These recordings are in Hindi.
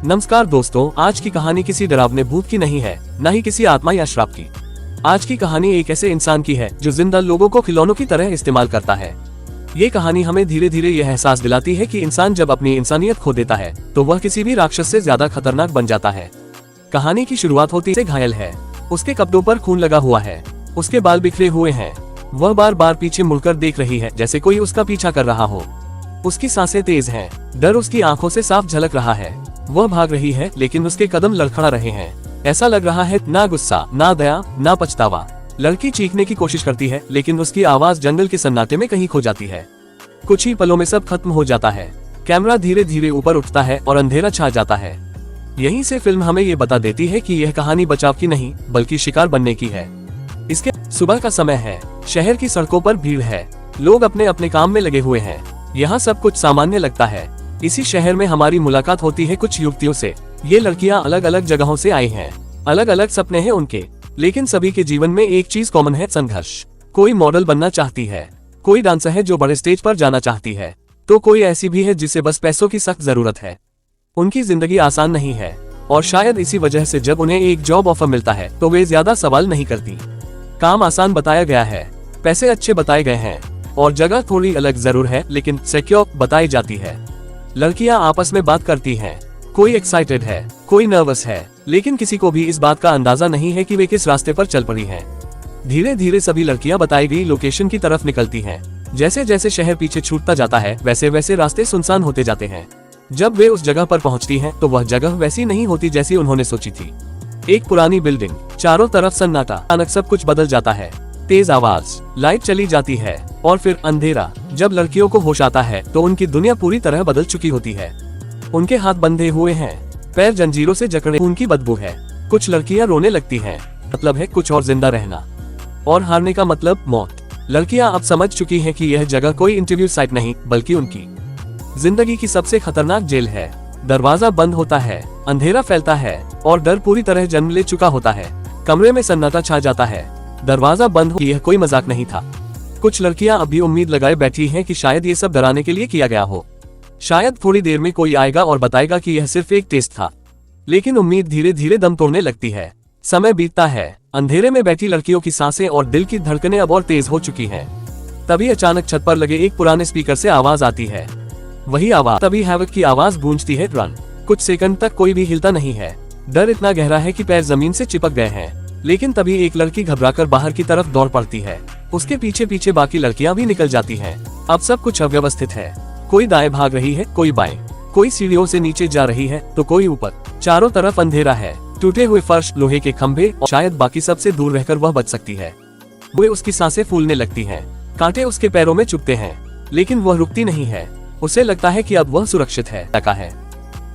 नमस्कार दोस्तों, आज की कहानी किसी डरावने भूत की नहीं है, न ही किसी आत्मा या श्राप की। आज की कहानी एक ऐसे इंसान की है जो जिंदा लोगों को खिलौनों की तरह इस्तेमाल करता है। ये कहानी हमें धीरे धीरे यह एहसास दिलाती है कि इंसान जब अपनी इंसानियत खो देता है तो वह किसी भी राक्षस से ज्यादा खतरनाक बन जाता है। कहानी की शुरुआत होती से घायल है, उसके कपड़ों पर खून लगा हुआ है, उसके बाल बिखरे हुए हैं। वह बार बार पीछे मुड़कर देख रही है जैसे कोई उसका पीछा कर रहा हो। उसकी सांसें तेज हैं, डर उसकी आंखों से साफ झलक रहा है। वह भाग रही है लेकिन उसके कदम लड़खड़ा रहे हैं। ऐसा लग रहा है ना गुस्सा, ना दया, ना पछतावा। लड़की चीखने की कोशिश करती है लेकिन उसकी आवाज जंगल के सन्नाटे में कहीं खो जाती है। कुछ ही पलों में सब खत्म हो जाता है। कैमरा धीरे धीरे ऊपर उठता है और अंधेरा छा जाता है। यहीं से फिल्म हमें ये बता देती है कि यह कहानी बचाव की नहीं बल्कि शिकार बनने की है। इसके सुबह का समय है, शहर की सड़कों पर भीड़ है, लोग अपने अपने काम में लगे हुए हैं। यहाँ सब कुछ सामान्य लगता है। इसी शहर में हमारी मुलाकात होती है कुछ युवतियों से। ये लड़कियां अलग अलग जगहों से आई हैं, अलग अलग सपने हैं उनके, लेकिन सभी के जीवन में एक चीज कॉमन है, संघर्ष। कोई मॉडल बनना चाहती है, कोई डांसर है जो बड़े स्टेज पर जाना चाहती है, तो कोई ऐसी भी है जिसे बस पैसों की सख्त जरूरत है। उनकी जिंदगी आसान नहीं है और शायद इसी वजह से जब उन्हें एक जॉब ऑफर मिलता है तो वे ज्यादा सवाल नहीं करती। काम आसान बताया गया है, पैसे अच्छे बताए गए हैं और जगह थोड़ी अलग जरूर है लेकिन सिक्योर बताई जाती है। लड़कियां आपस में बात करती हैं, कोई एक्साइटेड है, कोई नर्वस है, लेकिन किसी को भी इस बात का अंदाजा नहीं है कि वे किस रास्ते पर चल पड़ी हैं। धीरे धीरे सभी लड़कियां बताई गई लोकेशन की तरफ निकलती हैं। जैसे जैसे शहर पीछे छूटता जाता है वैसे वैसे रास्ते सुनसान होते जाते हैं। जब वे उस जगह पर पहुंचती हैं तो वह जगह वैसी नहीं होती जैसी उन्होंने सोची थी। एक पुरानी बिल्डिंग, चारों तरफ सन्नाटा। अचानक सब कुछ बदल जाता है। तेज आवाज, लाइट चली जाती है और फिर अंधेरा। जब लड़कियों को होश आता है तो उनकी दुनिया पूरी तरह बदल चुकी होती है। उनके हाथ बंधे हुए हैं, पैर जंजीरों से जकड़े, उनकी बदबू है। कुछ लड़कियां रोने लगती हैं, मतलब है कुछ और जिंदा रहना, और हारने का मतलब मौत। लड़कियां अब समझ चुकी हैं कि यह जगह कोई इंटरव्यू साइट नहीं बल्कि उनकी जिंदगी की सबसे खतरनाक जेल है। दरवाजा बंद होता है, अंधेरा फैलता है और डर पूरी तरह जन्म ले चुका होता है। कमरे में सन्नाटा छा जाता है। दरवाजा बंद हो, यह कोई मजाक नहीं था। कुछ लड़कियां अभी उम्मीद लगाए बैठी हैं कि शायद ये सब डराने के लिए किया गया हो। शायद थोड़ी देर में कोई आएगा और बताएगा कि यह सिर्फ एक टेस्ट था। लेकिन उम्मीद धीरे धीरे दम तोड़ने लगती है। समय बीतता है। अंधेरे में बैठी लड़कियों की सांसें और दिल की धड़कनें अब और तेज हो चुकी हैं। तभी अचानक छत पर लगे एक पुराने स्पीकर से आवाज आती है। वही आवाज, तभी हैवक की आवाज गूंजती है, रन। कुछ सेकंड तक कोई भी हिलता नहीं है। डर इतना गहरा है कि पैर जमीन से चिपक गए हैं। लेकिन तभी एक लड़की घबराकर बाहर की तरफ दौड़ पड़ती है। उसके पीछे पीछे बाकी लड़कियां भी निकल जाती हैं। अब सब कुछ अव्यवस्थित है। कोई दाएं भाग रही है, कोई बाएं, कोई सीढ़ियों से नीचे जा रही है तो कोई ऊपर। चारों तरफ अंधेरा है, टूटे हुए फर्श, लोहे के खंभे और शायद बाकी सबसे दूर रहकर वह बच सकती है। वो उसकी सांसें फूलने लगती हैं, कांटे उसके पैरों में चुभते हैं, लेकिन वह रुकती नहीं है। उसे लगता है कि अब वह सुरक्षित है।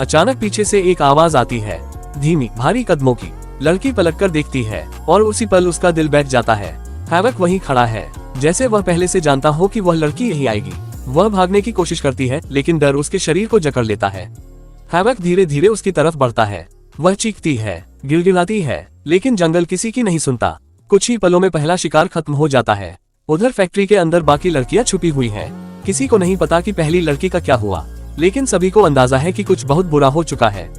अचानक पीछे से एक आवाज आती है, धीमी भारी कदमों की। लड़की पलटकर देखती है और उसी पल उसका दिल बैठ जाता है। हैवक वहीं खड़ा है, जैसे वह पहले से जानता हो कि वह लड़की यही आएगी। वह भागने की कोशिश करती है लेकिन डर उसके शरीर को जकड़ लेता है। हैवक धीरे धीरे उसकी तरफ बढ़ता है। वह चीखती है, गिड़गिड़ाती है, लेकिन जंगल किसी की नहीं सुनता। कुछ ही पलों में पहला शिकार खत्म हो जाता है। उधर फैक्ट्री के अंदर बाकी लड़कियां छुपी हुई हैं। किसी को नहीं पता कि पहली लड़की का क्या हुआ, लेकिन सभी को अंदाजा है कि कुछ बहुत बुरा हो चुका है।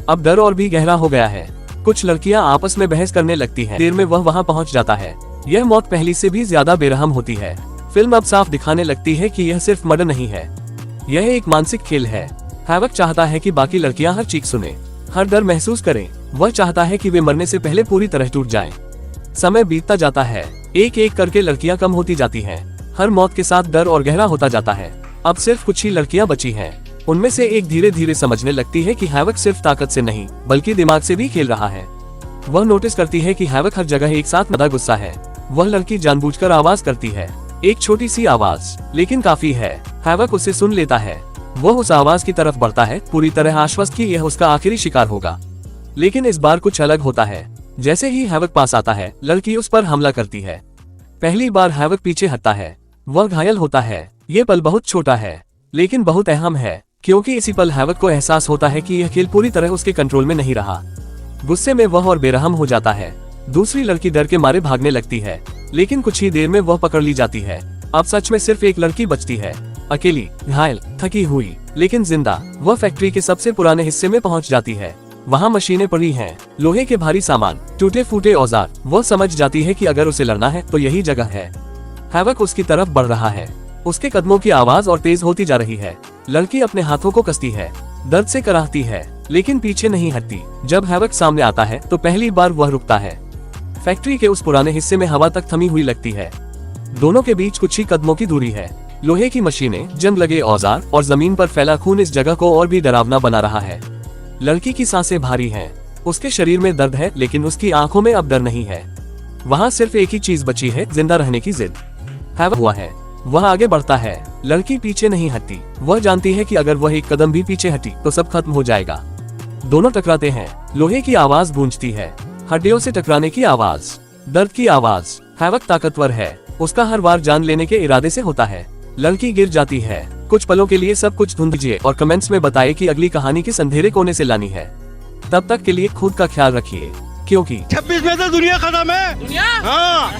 अब डर और भी गहरा हो गया है। कुछ लड़कियां आपस में बहस करने लगती हैं। देर में वह वहां पहुंच जाता है। यह मौत पहली से भी ज्यादा बेरहम होती है। फिल्म अब साफ दिखाने लगती है कि यह सिर्फ मर्डर नहीं है, यह एक मानसिक खेल है। हैवक चाहता है कि बाकी लड़कियां हर चीख सुने, हर डर महसूस करें। वह चाहता है कि वे मरने से पहले पूरी तरह टूट जाएं। समय बीतता जाता है, एक एक करके लड़कियां कम होती जाती हैं। हर मौत के साथ डर और गहरा होता जाता है। अब सिर्फ कुछ ही लड़कियां बची हैं। उनमें से एक धीरे धीरे समझने लगती है कि हैवक सिर्फ ताकत से नहीं बल्कि दिमाग से भी खेल रहा है। वह नोटिस करती है कि हैवक हर जगह एक साथ ज्यादा गुस्सा है। वह लड़की जानबूझकर आवाज करती है, एक छोटी सी आवाज, लेकिन काफी है। हैवक उसे सुन लेता है। वह उस आवाज की तरफ बढ़ता है, पूरी तरह आश्वस्त कि यह उसका आखिरी शिकार होगा। लेकिन इस बार कुछ अलग होता है। जैसे ही हैवक पास आता है, लड़की उस पर हमला करती है। पहली बार हैवक पीछे हटता है, वह घायल होता है। ये पल बहुत छोटा है लेकिन बहुत अहम है, क्योंकि इसी पल हैवक को एहसास होता है कि यह खेल पूरी तरह उसके कंट्रोल में नहीं रहा। गुस्से में वह और बेरहम हो जाता है। दूसरी लड़की डर के मारे भागने लगती है, लेकिन कुछ ही देर में वह पकड़ ली जाती है। अब सच में सिर्फ एक लड़की बचती है। अकेली, घायल, थकी हुई, लेकिन जिंदा। वह फैक्ट्री के सबसे पुराने हिस्से में पहुंच जाती है। वहाँ मशीनें पड़ी हैं, लोहे के भारी सामान, टूटे फूटे औजार। वो समझ जाती है कि अगर उसे लड़ना है तो यही जगह है। हैवक उसकी तरफ बढ़ रहा है। उसके कदमों की आवाज और तेज होती जा रही है। लड़की अपने हाथों को कसती है, दर्द से कराहती है, लेकिन पीछे नहीं हटती। जब हैवक सामने आता है तो पहली बार वह रुकता है। फैक्ट्री के उस पुराने हिस्से में हवा तक थमी हुई लगती है। दोनों के बीच कुछ ही कदमों की दूरी है। लोहे की मशीनें, जंग लगे औजार और जमीन पर फैला खून इस जगह को और भी डरावना बना रहा है। लड़की की सांसें भारी हैं। उसके शरीर में दर्द है, लेकिन उसकी आंखों में अब डर नहीं है। वहाँ सिर्फ एक ही चीज बची है, जिंदा रहने की जिद। हैवक हुआ है। वह आगे बढ़ता है। लड़की पीछे नहीं हटती। वह जानती है कि अगर वह एक कदम भी पीछे हटी तो सब खत्म हो जाएगा। दोनों टकराते हैं। लोहे की आवाज गूंजती है, हड्डियों से टकराने की आवाज, दर्द की आवाज। हैवक ताकतवर है। उसका हर बार जान लेने के इरादे से होता है। लड़की गिर जाती है। कुछ पलों के लिए सब कुछ ढूंढ दीजिए और कमेंट्स में बताइए कि अगली कहानी किस अंधेरे कोने से लानी है। तब तक के लिए खुद का ख्याल रखिए, क्योंकि 26 में तो दुनिया खत्म है। दुनिया हाँ।